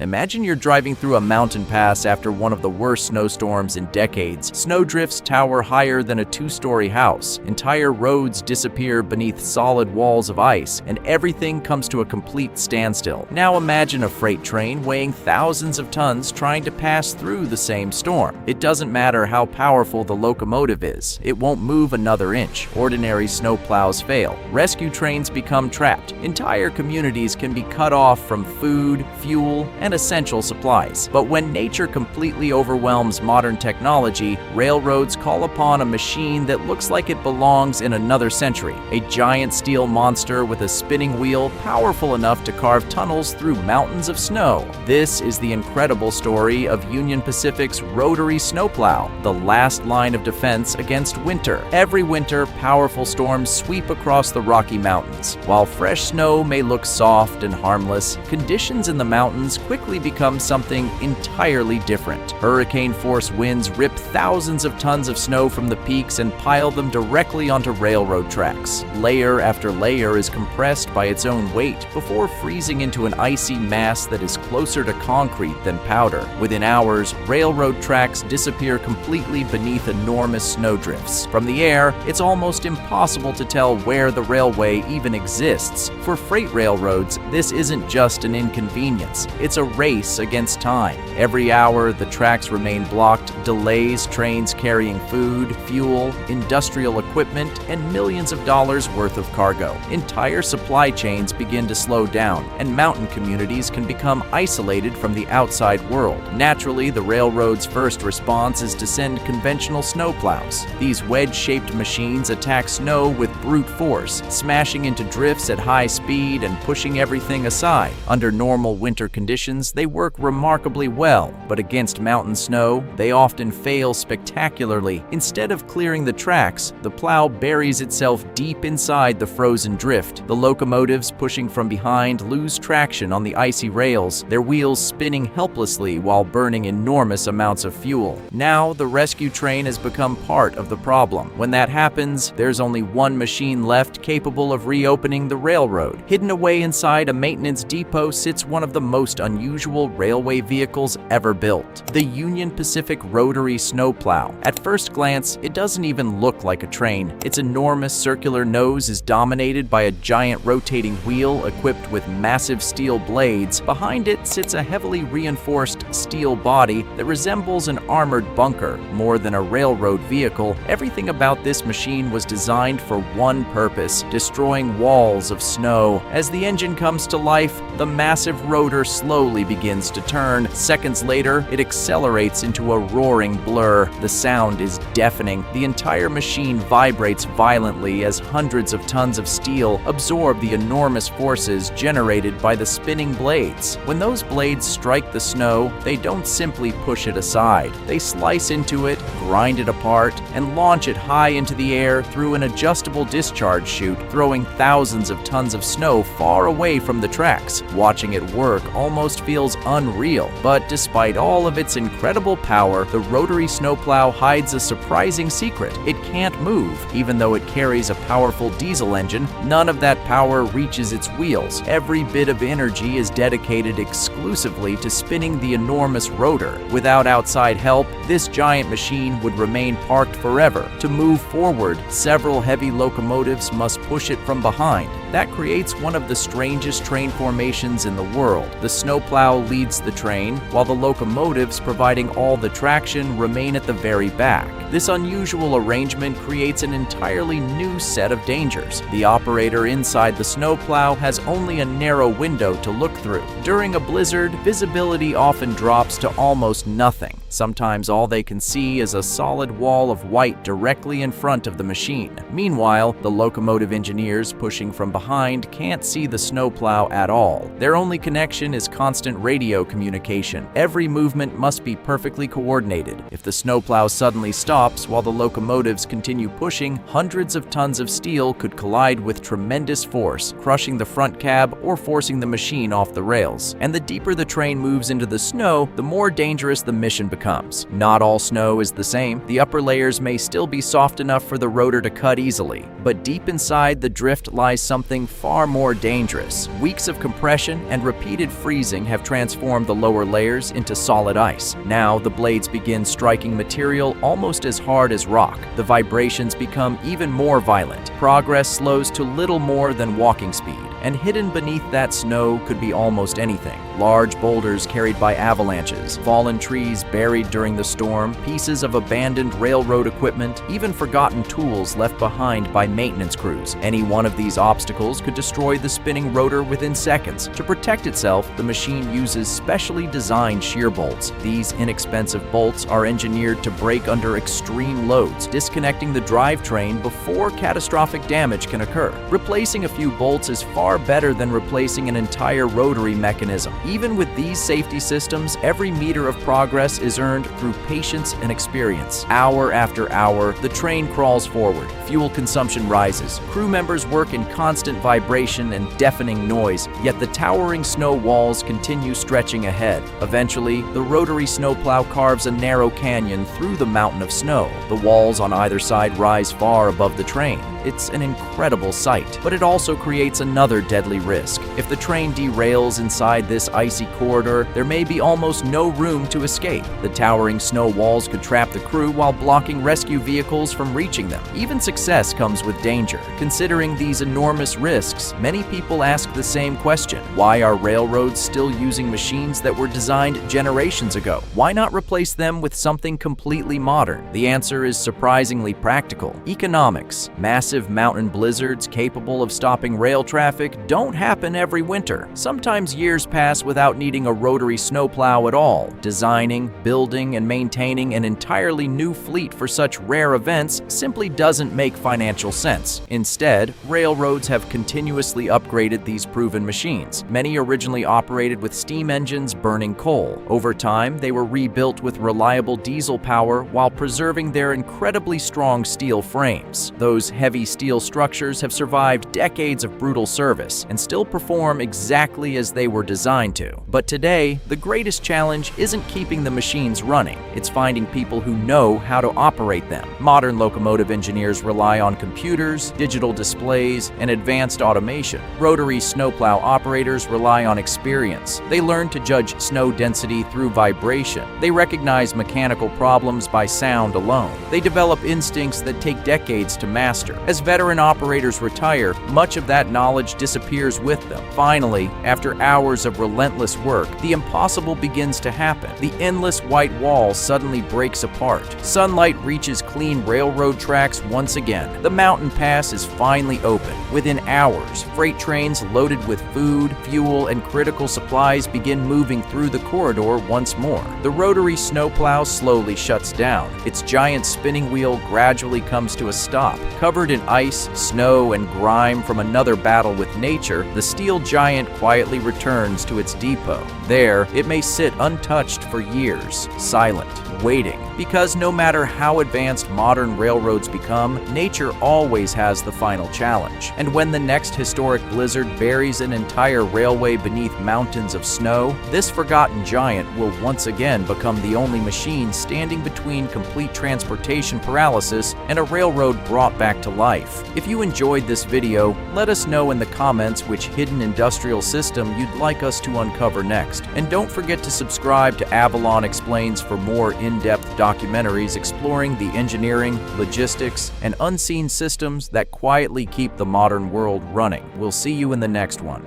Imagine you're driving through a mountain pass after one of the worst snowstorms in decades. Snowdrifts tower higher than a two-story house. Entire roads disappear beneath solid walls of ice, and everything comes to a complete standstill. Now imagine a freight train weighing thousands of tons trying to pass through the same storm. It doesn't matter how powerful the locomotive is. It won't move another inch. Ordinary snowplows fail. Rescue trains become trapped. Entire communities can be cut off from food, fuel, and essential supplies. But when nature completely overwhelms modern technology, railroads call upon a machine that looks like it belongs in another century. A giant steel monster with a spinning wheel powerful enough to carve tunnels through mountains of snow. This is the incredible story of Union Pacific's Rotary Snowplow, the last line of defense against winter. Every winter, powerful storms sweep across the Rocky Mountains. While fresh snow may look soft and harmless, conditions in the mountains quickly become something entirely different. Hurricane-force winds rip thousands of tons of snow from the peaks and pile them directly onto railroad tracks. Layer after layer is compressed by its own weight before freezing into an icy mass that is closer to concrete than powder. Within hours, railroad tracks disappear completely beneath enormous snowdrifts. From the air, it's almost impossible to tell where the railway even exists. For freight railroads, this isn't just an inconvenience. It's a race against time. Every hour, the tracks remain blocked, delays trains carrying food, fuel, industrial equipment, and millions of dollars worth of cargo. Entire supply chains begin to slow down, and mountain communities can become isolated from the outside world. Naturally, the railroad's first response is to send conventional snowplows. These wedge-shaped machines attack snow with brute force, smashing into drifts at high speed and pushing everything aside. Under normal winter conditions, they work remarkably well, but against mountain snow, they often fail spectacularly. Instead of clearing the tracks, the plow buries itself deep inside the frozen drift. The locomotives pushing from behind lose traction on the icy rails, their wheels spinning helplessly while burning enormous amounts of fuel. Now, the rescue train has become part of the problem. When that happens, there's only one machine left capable of reopening the railroad. Hidden away inside a maintenance depot sits one of the most unusual railway vehicles ever built, the Union Pacific Rotary Snowplow. At first glance, it doesn't even look like a train. Its enormous circular nose is dominated by a giant rotating wheel equipped with massive steel blades. Behind it sits a heavily reinforced steel body that resembles an armored bunker. More than a railroad vehicle, everything about this machine was designed for one purpose: destroying walls of snow. As the engine comes to life, the massive rotor slowly begins to turn. Seconds later, it accelerates into a roaring blur. The sound is deafening. The entire machine vibrates violently as hundreds of tons of steel absorb the enormous forces generated by the spinning blades. When those blades strike the snow, they don't simply push it aside. They slice into it, grind it apart, and launch it high into the air through an adjustable discharge chute, throwing thousands of tons of snow far away from the tracks. Watching it work almost feels unreal, but despite all of its incredible power, the rotary snowplow hides a surprising secret. It can't move. Even though it carries a powerful diesel engine, none of that power reaches its wheels. Every bit of energy is dedicated exclusively to spinning the enormous rotor. Without outside help, this giant machine would remain parked forever. To move forward, several heavy locomotives must push it from behind. That creates one of the strangest train formations in the world. The snowplow leads the train, while the locomotives providing all the traction remain at the very back. This unusual arrangement creates an entirely new set of dangers. The operator inside the snowplow has only a narrow window to look through. During a blizzard, visibility often drops to almost nothing. Sometimes all they can see is a solid wall of white directly in front of the machine. Meanwhile, the locomotive engineers pushing from behind can't see the snowplow at all. Their only connection is constant radio communication. Every movement must be perfectly coordinated. If the snowplow suddenly stops while the locomotives continue pushing, hundreds of tons of steel could collide with tremendous force, crushing the front cab or forcing the machine off the rails. And the deeper the train moves into the snow, the more dangerous the mission becomes. becomes. Not all snow is the same. The upper layers may still be soft enough for the rotor to cut easily, but deep inside the drift lies something far more dangerous. Weeks of compression and repeated freezing have transformed the lower layers into solid ice. Now the blades begin striking material almost as hard as rock. The vibrations become even more violent. Progress slows to little more than walking speed, and hidden beneath that snow could be almost anything. Large boulders carried by avalanches, fallen trees buried during the storm, pieces of abandoned railroad equipment, even forgotten tools left behind by maintenance crews. Any one of these obstacles could destroy the spinning rotor within seconds. To protect itself, the machine uses specially designed shear bolts. These inexpensive bolts are engineered to break under extreme loads, disconnecting the drivetrain before catastrophic damage can occur. Replacing a few bolts is far better than replacing an entire rotary mechanism. Even with these safety systems, every meter of progress is earned through patience and experience. Hour after hour, the train crawls forward. Fuel consumption rises. Crew members work in constant vibration and deafening noise, yet the towering snow walls continue stretching ahead. Eventually, the rotary snowplow carves a narrow canyon through the mountain of snow. The walls on either side rise far above the train. It's an incredible sight, but it also creates another deadly risk. If the train derails inside this icy corridor, there may be almost no room to escape. The towering snow walls could trap the crew while blocking rescue vehicles from reaching them. Even success comes with danger. Considering these enormous risks, many people ask the same question: why are railroads still using machines that were designed generations ago? Why not replace them with something completely modern? The answer is surprisingly practical. Economics. Massive mountain blizzards capable of stopping rail traffic don't happen every winter. Sometimes years pass without needing a rotary snowplow at all. Designing, building, and maintaining an entirely new fleet for such rare events simply doesn't make financial sense. Instead, railroads have continuously upgraded these proven machines. Many originally operated with steam engines burning coal. Over time, they were rebuilt with reliable diesel power while preserving their incredibly strong steel frames. Those heavy steel structures have survived decades of brutal service and still perform exactly as they were designed to. But today, the greatest challenge isn't keeping the machines running. It's finding people who know how to operate them. Modern locomotive engineers rely on computers, digital displays, and advanced automation. Rotary snowplow operators rely on experience. They learn to judge snow density through vibration. They recognize mechanical problems by sound alone. They develop instincts that take decades to master. As veteran operators retire, much of that knowledge disappears with them. Finally, after hours of relentless work, the impossible begins to happen. The endless white wall suddenly breaks apart. Sunlight reaches clean railroad tracks once again. The mountain pass is finally open. Within hours, freight trains loaded with food, fuel, and critical supplies begin moving through the corridor once more. The rotary snowplow slowly shuts down. Its giant spinning wheel gradually comes to a stop. Covered in ice, snow, and grime from another battle with nature, the steel giant quietly returns to its depot. There, it may sit untouched for years, silent, waiting, because no matter how advanced modern railroads become, nature always has the final challenge. And when the next historic blizzard buries an entire railway beneath mountains of snow, this forgotten giant will once again become the only machine standing between complete transportation paralysis and a railroad brought back to life. If you enjoyed this video, let us know in the comments which hidden industrial system you'd like us to uncover next. And don't forget to subscribe to Avalon Explains for more in-depth documentaries exploring the engineering, logistics, and unseen systems that quietly keep the modern world running. We'll see you in the next one.